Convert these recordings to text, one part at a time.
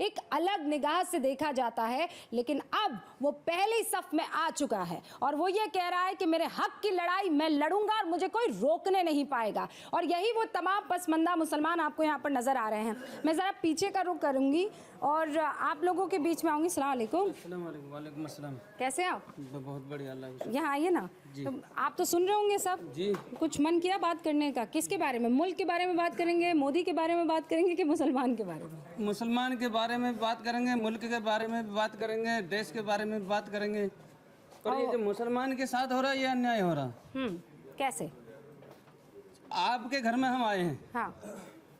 एक अलग निगाह से देखा जाता है, लेकिन अब वो पहली सफ में आ चुका है और वो ये कह रहा है कि मेरे हक की लड़ाई मैं लड़ूंगा और मुझे कोई रोकने नहीं पाएगा। और यही वो तमाम पसमंदा मुसलमान आपको यहाँ पर नजर आ रहे हैं। मैं ज़रा पीछे का रुख करूंगी और आप लोगों के बीच में आऊंगी। अस्सलाम वालेकुम। वालेकुम अस्सलाम। कैसे हैं आप? बहुत बढ़िया, अल्लाह। यहाँ आइए ना। तो आप तो सुन रहे होंगे सब जी। कुछ मन किया बात करने का? किसके बारे में? मुल्क के बारे में बात करेंगे, मोदी के बारे में बात करेंगे कि मुसलमान के बारे में? मुसलमान के बारे में बात करेंगे, मुल्क के बारे में बात करेंगे, देश के बारे में बात करेंगे। और ये जो मुसलमान के साथ हो रहा है ये अन्याय हो रहा। कैसे? आपके घर में हम आए हैं। हाँ।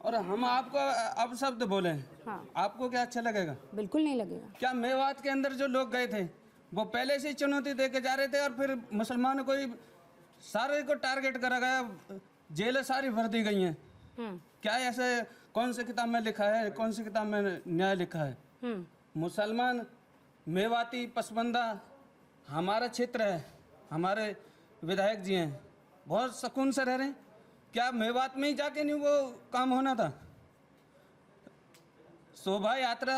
और हम आपको अब शब्द बोले। हाँ। आपको क्या अच्छा लगेगा? बिल्कुल नहीं लगेगा। क्या मेवात के अंदर जो लोग गए थे वो पहले से ही चुनौती दे के जा रहे थे और फिर मुसलमानों को सारे को टारगेट करा गया, जेलें सारी भर दी गई हैं। क्या ऐसे कौन सी किताब में लिखा है, कौन सी किताब में न्याय लिखा है? मुसलमान मेवाती पसमंदा हमारा क्षेत्र है, हमारे विधायक जी हैं, बहुत सुकून से रह रहे हैं। क्या मेवात में ही जाके नहीं वो काम होना था? शोभा यात्रा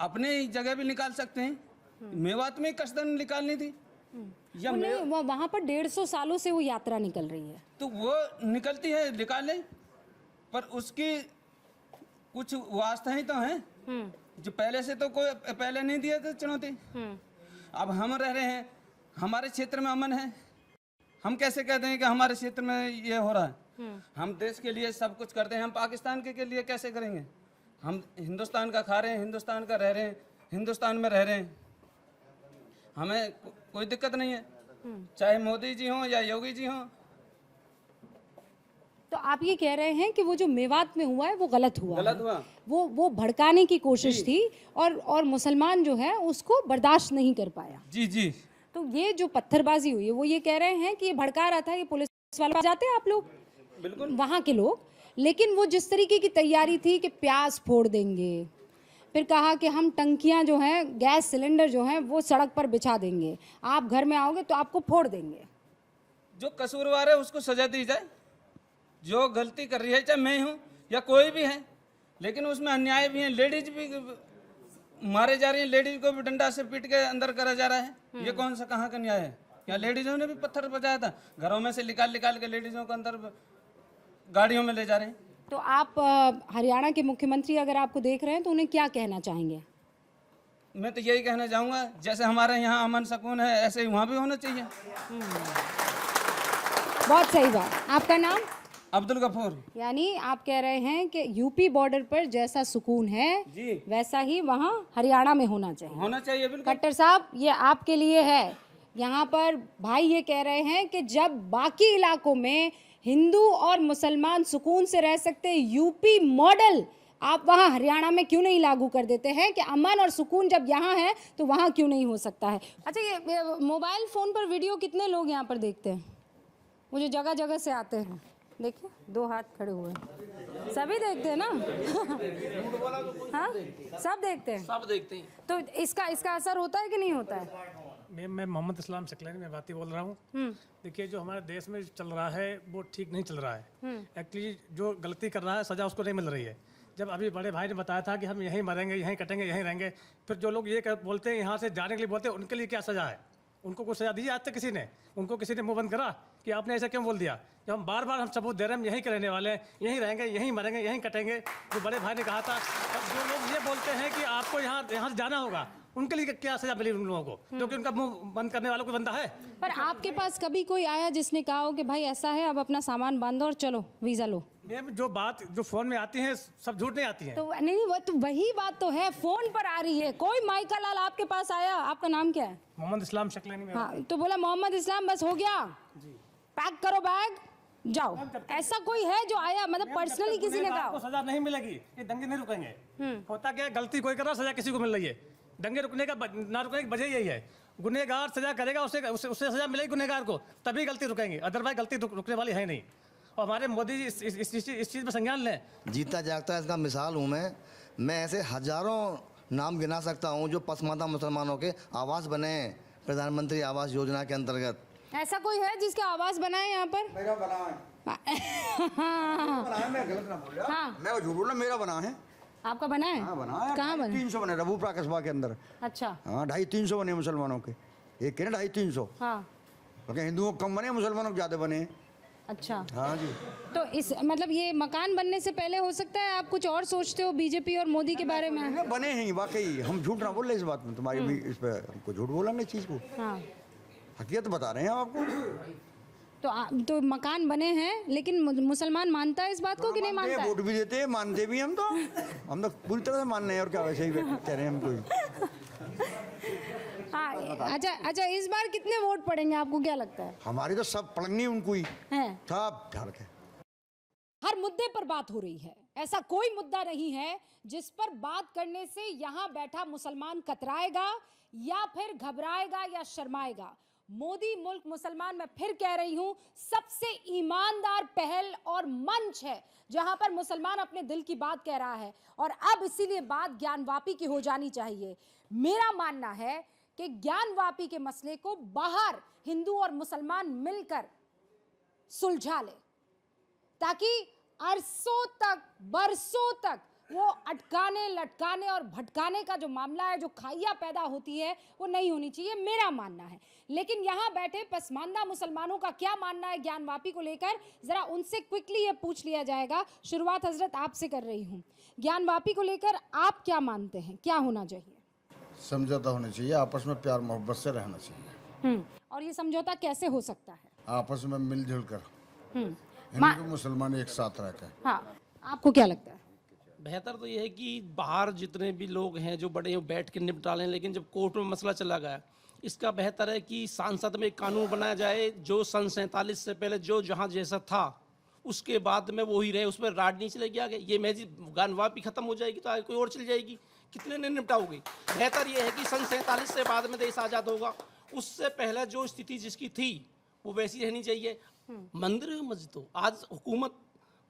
अपने ही जगह भी निकाल सकते हैं, मेवात में कसदन निकालनी थी। या वहाँ पर 150 सालों से वो यात्रा निकल रही है, तो वो निकलती है, निकाले, पर उसकी कुछ वास्ते तो हैं जो पहले से तो कोई पहले नहीं दिया था चुनौती। अब हम रह रहे हैं, हमारे क्षेत्र में अमन है, हम कैसे कहते हैं कि हमारे क्षेत्र में ये हो रहा है? हम देश के लिए सब कुछ करते हैं, हम पाकिस्तान के लिए कैसे करेंगे? हम हिंदुस्तान का खा रहे हैं, हिंदुस्तान का रह रहे हैं, हिंदुस्तान में रह रहे हैं, हमें कोई दिक्कत नहीं है, चाहे मोदी जी हों या योगी जी हों। तो आप ये कह रहे हैं कि वो जो मेवात में हुआ है वो गलत हुआ हुआ। वो भड़काने की कोशिश थी और मुसलमान जो है उसको बर्दाश्त नहीं कर पाया। जी जी। तो ये जो पत्थरबाजी हुई है वो ये कह रहे हैं कि ये भड़का रहा था, ये पुलिस वाले जाते हैं आप लोग, बिल्कुल वहाँ के लोग, लेकिन वो जिस तरीके की तैयारी थी कि प्याज फोड़ देंगे, फिर कहा कि हम टंकियाँ जो हैं, गैस सिलेंडर जो हैं वो सड़क पर बिछा देंगे, आप घर में आओगे तो आपको फोड़ देंगे। जो कसूरवार है उसको सजा दी जाए, जो गलती कर रही है, चाहे मैं हूँ या कोई भी है, लेकिन उसमें अन्याय भी है। लेडीज भी मारे जा रही है, लेडीज को भी डंडा से पीट के अंदर करा जा रहा है। ये कौन सा कहाँ का न्याय है? क्या लेडीजों ने भी पत्थर बजाया था? घरों में से निकाल के लेडीजों को अंदर गाड़ियों में ले जा रहे हैं। तो आप हरियाणा के मुख्यमंत्री अगर आपको देख रहे हैं तो उन्हें क्या कहना चाहेंगे? मैं तो यही कहना चाहूँगा, जैसे हमारे यहाँ अमन सुकून है ऐसे ही वहाँ भी होना चाहिए। बहुत सही बात। आपका नाम? अब्दुल गफूर। यानी आप कह रहे हैं कि यूपी बॉर्डर पर जैसा सुकून है जी, वैसा ही वहाँ हरियाणा में होना चाहिए। बिल्कुल। खट्टर साहब, ये आपके लिए है। यहाँ पर भाई ये कह रहे हैं कि जब बाकी इलाकों में हिंदू और मुसलमान सुकून से रह सकते, यूपी मॉडल आप वहाँ हरियाणा में क्यों नहीं लागू कर देते हैं कि अमन और सुकून जब यहाँ है तो वहाँ क्यों नहीं हो सकता है? अच्छा, ये मोबाइल फ़ोन पर वीडियो कितने लोग यहाँ पर देखते हैं? वो जो जगह जगह से आते हैं, देखिए 2 हाथ खड़े हुए हैं, सभी देखते हैं ना? हाँ, सब देखते हैं। सब देखते हैं। तो इसका असर होता है कि नहीं होता है? मैं मोहम्मद इस्लाम शकलानी मेवाती बोल रहा हूँ। देखिए, जो हमारे देश में चल रहा है वो ठीक नहीं चल रहा है। एक्चुअली जो गलती कर रहा है सज़ा उसको नहीं मिल रही है। जब अभी बड़े भाई ने बताया था कि हम यहीं मरेंगे, यहीं कटेंगे, यहीं रहेंगे, फिर जो लोग ये बोलते हैं यहाँ से जाने के लिए बोलते हैं, उनके लिए क्या सज़ा है? उनको कुछ सज़ा दी आज तक किसी ने? उनको किसी ने मुँह बंद करा कि आपने ऐसा क्यों बोल दिया? जब हम बार बार हम सबूत दे रहे हैं, हम यहीं के रहने वाले हैं, यहीं रहेंगे, यहीं मरेंगे, यहीं कटेंगे। जो बड़े भाई ने कहा था, अब जो लोग ये बोलते हैं कि आपको यहाँ से जाना होगा, उनके लिए क्या सजा मिली उन लोगों को? क्योंकि उनका मुंह बंद करने वालों को बंदा है। पर आपके पास कभी कोई आया जिसने कहा हो कि भाई ऐसा है, अब अपना सामान बांधो और चलो वीजा लो? मैम, जो बात जो फोन में आती है सब झूठ नहीं आती है। तो नहीं, वो तो वही बात तो है, फोन पर आ रही है। कोई माइका लाल आपके पास आया? आपका नाम क्या है? मोहम्मद इस्लाम शकलानी। हाँ, तो बोला मोहम्मद इस्लाम, बस हो गया, पैक करो बैग, जाओ। ऐसा कोई है जो आया, मतलब पर्सनली किसी ने कहा? सजा नहीं मिलेगी, ये दंगे नहीं रुकेंगे। होता क्या है, गलती कोई कर रहा, सजा किसी को मिल रही है। दंगे रुकने का ना रुकने की वजह यही है, गुनहगार सजा करेगा, उससे सजा मिलेगी गुनहगार को, तभी गलती रुकेंगे, अदरवाइज गलती रुकने वाली है नहीं। और हमारे मोदी जी इस चीज़ में संज्ञान लें। जीता जागता इसका मिसाल हूँ मैं ऐसे हजारों नाम गिना सकता हूँ जो पसमानदा मुसलमानों के आवास बने हैं प्रधानमंत्री आवास योजना के अंतर्गत। ऐसा कोई है जिसके आवास बनाए यहाँ पर? मेरा बना है। हाँ। बना है, मैं गलत ना बोल रहा। हाँ। मैं झूठ बोल रहा, मेरा बना है। आपका बना है? हाँ बना है। कहाँ बना? 300 बने रबूपुरा कस्बा के अंदर। अच्छा। हाँ 250-300 बने मुसलमानों के, एक के ना 250-300। हाँ। क्योंकि हिंदुओं को कम बने, मुसलमानों को ज़्यादा बने। अच्छा। हाँ जी। तो इस मतलब ये मकान बनने से पहले हो सकता है आप कुछ और सोचते हो बीजेपी और मोदी के बारे में? ये बने हैं वाकई, हम झूठ ना बोल रहे इस बात में, तुम्हारी भी इस पे हमको झूठ बोला नहीं चीज़ को, हाँ। हकीकत बता रहे हैं हम आपको। तो मकान बने हैं, लेकिन मुसलमान मानता है इस बात को कि नहीं मानता है? वोट भी देते हैं, मानते भी हम तो पूरी तरह से मानने हैं, और क्या वैसे ही कह रहे हैं हम तो। हाँ। अच्छा, इस बार कितने वोट पड़ेंगे आपको, क्या लगता है? हमारी तो सब पड़नी उनको ही है। सब ध्यान रखें। हर मुद्दे पर बात हो रही है, ऐसा कोई मुद्दा नहीं है जिस पर बात करने से यहां बैठा मुसलमान कतराएगा या फिर घबराएगा या शर्माएगा। मोदी मुल्क मुसलमान, मैं फिर कह रही हूं, सबसे ईमानदार पहल और मंच है जहां पर मुसलमान अपने दिल की बात कह रहा है। और अब इसीलिए बात ज्ञानवापी की हो जानी चाहिए। मेरा मानना है कि ज्ञानवापी के मसले को बाहर हिंदू और मुसलमान मिलकर सुलझा ले, ताकि अरसों तक, बरसों तक वो अटकाने, लटकाने और भटकाने का जो मामला है, जो खाइया पैदा होती है, वो नहीं होनी चाहिए, मेरा मानना है। लेकिन यहाँ बैठे पसमानदा मुसलमानों का क्या मानना है ज्ञानवापी को लेकर, जरा उनसे क्विकली ये पूछ लिया जाएगा। शुरुआत हजरत आपसे कर रही हूँ। ज्ञानवापी को लेकर आप क्या मानते हैं, क्या होना चाहिए? समझौता होना चाहिए, आपस में प्यार मोहब्बत से रहना चाहिए। और ये समझौता कैसे हो सकता है? आपस में मिलजुल कर, मा- हिंदू मुसलमान एक साथ रहकर। हाँ, आपको क्या लगता है? बेहतर तो ये है कि बाहर जितने भी लोग हैं जो बड़े हैं बैठ के निपटा लें, लेकिन जब कोर्ट में मसला चला गया, इसका बेहतर है कि सांसद में एक कानून बनाया जाए जो सन 47 से पहले जो जहाँ जैसा था उसके बाद में वो ही रहे, उस पर राज नहीं चलेगी आगे। ये महजी ज्ञानवापी खत्म हो जाएगी तो आगे कोई और चल जाएगी, कितने ने निपटाओगे। बेहतर ये है कि सन 47 से बाद में देश आज़ाद होगा, उससे पहले जो स्थिति जिसकी थी वो वैसी रहनी चाहिए। मंदिर मस्जिदों, आज हुकूमत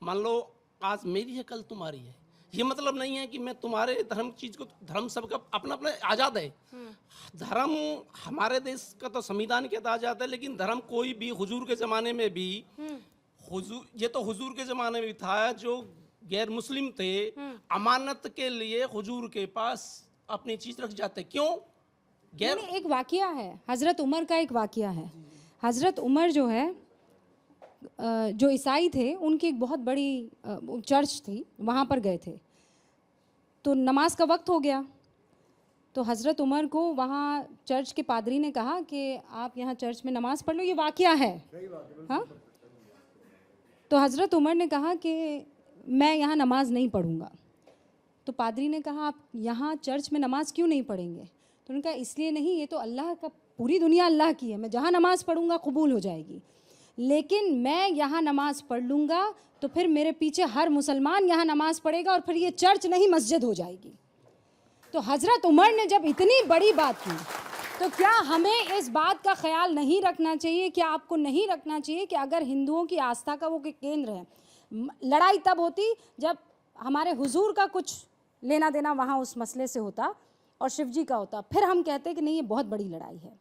मान लो आज मेरी है कल तुम्हारी है, ये मतलब नहीं है कि मैं तुम्हारे धर्म चीज को, धर्म सबका अपना अपना आज़ाद है। धर्म हमारे देश का तो संविधान के तहत आज़ाद है, लेकिन धर्म कोई भी, हुजूर के ज़माने में भी, हुजूर, ये तो हुजूर के ज़माने में भी था, जो गैर मुस्लिम थे अमानत के लिए हुजूर के पास अपनी चीज़ रख जाते। क्यों? गैर नहीं, एक वाकया है, हज़रत उमर का एक वाकया है। हज़रत उमर जो है, जो ईसाई थे, उनकी एक बहुत बड़ी चर्च थी, वहाँ पर गए थे, तो नमाज का वक्त हो गया, तो हज़रत उमर को वहाँ चर्च के पादरी ने कहा कि आप यहाँ चर्च में नमाज़ पढ़ लो, ये वाकया है। हाँ, तो हज़रत उमर ने कहा कि मैं यहाँ नमाज नहीं पढ़ूँगा। तो पादरी ने कहा आप यहाँ चर्च में नमाज क्यों नहीं पढ़ेंगे? तो उन्होंने कहा इसलिए नहीं, ये तो अल्लाह का, पूरी दुनिया अल्लाह की है, मैं जहाँ नमाज़ पढ़ूँगा कबूल हो जाएगी, लेकिन मैं यहाँ नमाज़ पढ़ लूँगा तो फिर मेरे पीछे हर मुसलमान यहाँ नमाज़ पढ़ेगा और फिर ये चर्च नहीं मस्जिद हो जाएगी। तो हज़रत उमर ने जब इतनी बड़ी बात की, तो क्या हमें इस बात का ख्याल नहीं रखना चाहिए, क्या आपको नहीं रखना चाहिए कि अगर हिंदुओं की आस्था का वो केंद्र है, लड़ाई तब होती जब हमारे हुजूर का कुछ लेना देना वहाँ उस मसले से होता और शिव जी का होता, फिर हम कहते कि नहीं ये बहुत बड़ी लड़ाई है।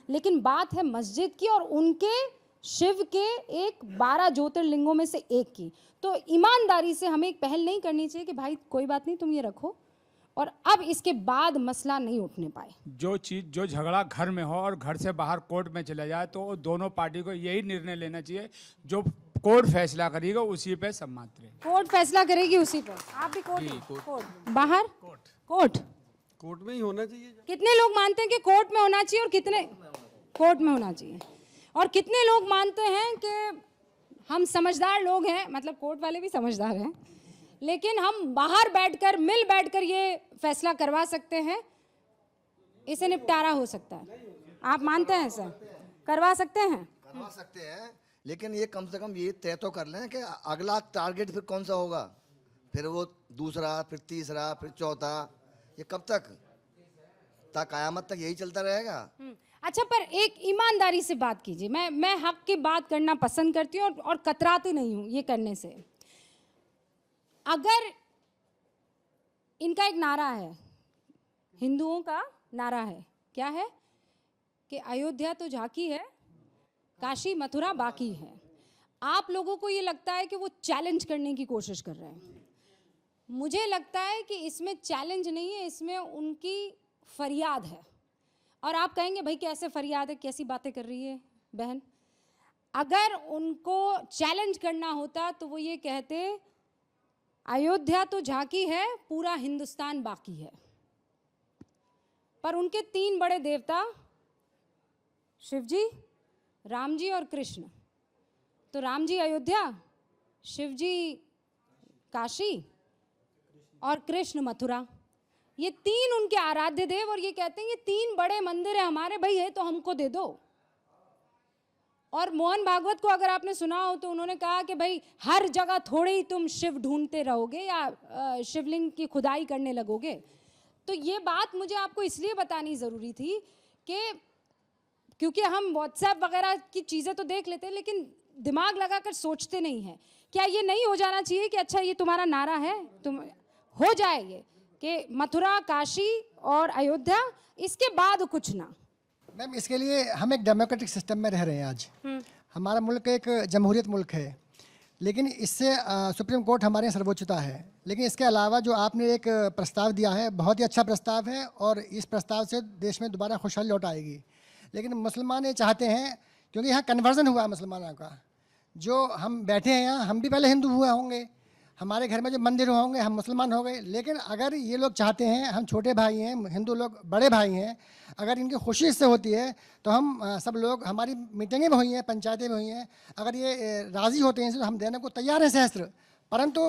लेकिन बात है मस्जिद की और उनके शिव के एक 12 ज्योतिर्लिंगों में से एक की, तो ईमानदारी से हमें एक पहल नहीं करनी चाहिए कि भाई कोई बात नहीं, तुम ये रखो और अब इसके बाद मसला नहीं उठने पाए। जो झगड़ा घर में हो और घर से बाहर कोर्ट में चला जाए, तो दोनों पार्टी को यही निर्णय लेना चाहिए, जो कोर्ट फैसला करेगा उसी पे सम्मत रहे। कोर्ट फैसला करेगी उसी पर। आप भी कोर्ट बाहर कोर्ट में ही होना चाहिए। कितने लोग मानते हैं कि कोर्ट में होना चाहिए और कितने कोर्ट में होना चाहिए, और कितने लोग मानते हैं कि हम समझदार लोग हैं, मतलब कोर्ट वाले भी समझदार हैं, लेकिन हम बाहर बैठकर, मिल बैठकर ये फैसला करवा सकते हैं, इसे निपटारा हो सकता है। आप मानते हैं ऐसा करवा सकते हैं? करवा सकते हैं, लेकिन ये कम से कम ये तय तो कर लें कि अगला टारगेट फिर कौन सा होगा, फिर वो दूसरा, फिर तीसरा, फिर चौथा, ये कब तक कयामत तक यही चलता रहेगा? अच्छा, पर एक ईमानदारी से बात कीजिए। मैं हक की बात करना पसंद करती हूँ और कतराती नहीं हूँ ये करने से। अगर इनका एक नारा है, हिंदुओं का नारा है, क्या है कि अयोध्या तो झांकी है, काशी मथुरा बाकी है। आप लोगों को ये लगता है कि वो चैलेंज करने की कोशिश कर रहे हैं, मुझे लगता है कि इसमें चैलेंज नहीं है, इसमें उनकी फरियाद है। और आप कहेंगे भाई कैसे फरियाद है, कैसी बातें कर रही है बहन। अगर उनको चैलेंज करना होता तो वो ये कहते अयोध्या तो झांकी है, पूरा हिंदुस्तान बाकी है। पर उनके 3 बड़े देवता शिव जी, राम जी और कृष्ण, तो राम जी अयोध्या, शिव जी काशी और कृष्ण मथुरा, ये 3 उनके आराध्य देव। और ये कहते हैं ये 3 बड़े मंदिर है हमारे, भाई है तो हमको दे दो। और मोहन भागवत को अगर आपने सुना हो तो उन्होंने कहा कि भाई हर जगह थोड़े ही तुम शिव ढूंढते रहोगे या शिवलिंग की खुदाई करने लगोगे। तो ये बात मुझे आपको इसलिए बतानी ज़रूरी थी कि क्योंकि हम व्हाट्सएप वगैरह की चीज़ें तो देख लेते हैं लेकिन दिमाग लगाकर सोचते नहीं हैं। क्या ये नहीं हो जाना चाहिए कि अच्छा ये तुम्हारा नारा है, तुम हो जाए ये कि मथुरा, काशी और अयोध्या, इसके बाद कुछ ना। मैम इसके लिए हम एक डेमोक्रेटिक सिस्टम में रह रहे हैं आज। हमारा मुल्क एक जमहूरियत मुल्क है, लेकिन इससे सुप्रीम कोर्ट हमारे यहाँ सर्वोच्चता है। लेकिन इसके अलावा जो आपने एक प्रस्ताव दिया है, बहुत ही अच्छा प्रस्ताव है और इस प्रस्ताव से देश में दोबारा खुशहाली लौट आएगी। लेकिन मुसलमान ये चाहते हैं, क्योंकि यहाँ कन्वर्जन हुआ है मुसलमानों का, जो हम बैठे हैं यहाँ, हम भी पहले हिंदू हुए होंगे, हमारे घर में जो मंदिर होंगे हम मुसलमान हो गए। लेकिन अगर ये लोग चाहते हैं, हम छोटे भाई हैं, हिंदू लोग बड़े भाई हैं, अगर इनकी खुशी इससे होती है तो हम सब लोग, हमारी मीटिंगें भी हुई हैं, पंचायतें भी हुई हैं, अगर ये राज़ी होते हैं तो हम देने को तैयार हैं सहस्त्र। परंतु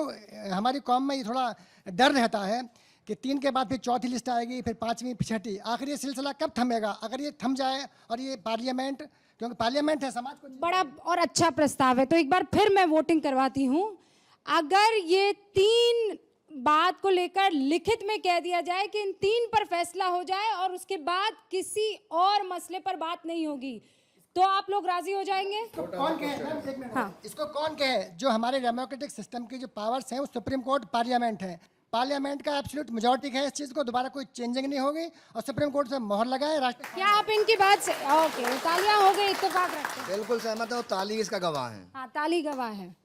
हमारी कौम में ये थोड़ा डर रहता है कि 3 के बाद फिर चौथी लिस्ट आएगी, फिर 5वीं, फिर 6ठी, आखिर ये सिलसिला कब थमेगा? अगर ये थम जाए और ये पार्लियामेंट, क्योंकि पार्लियामेंट है, समाज को बड़ा और अच्छा प्रस्ताव है। तो एक बार फिर मैं वोटिंग करवाती हूँ। अगर ये 3 बात को लेकर लिखित में कह दिया जाए कि इन 3 पर फैसला हो जाए और उसके बाद किसी और मसले पर बात नहीं होगी, तो आप लोग राजी हो जाएंगे? कौन कहे मैम, एक मिनट, हाँ, इसको कौन कहे? जो हमारे डेमोक्रेटिक सिस्टम की जो पावर्स हैं वो सुप्रीम कोर्ट, पार्लियामेंट है। पार्लियामेंट का एब्सोल्यूट मेजॉरिटी है इस चीज़ को, दोबारा कोई चेंजिंग नहीं होगी और सुप्रीम कोर्ट से मोहर लगाए राष्ट्र। क्या आप इनकी बात से ओके, तालियां हो गई, इत्तेफाक रखते हैं। बिल्कुल सहमत है और ताली इसका गवाह है। हाँ, ताली गवाह है।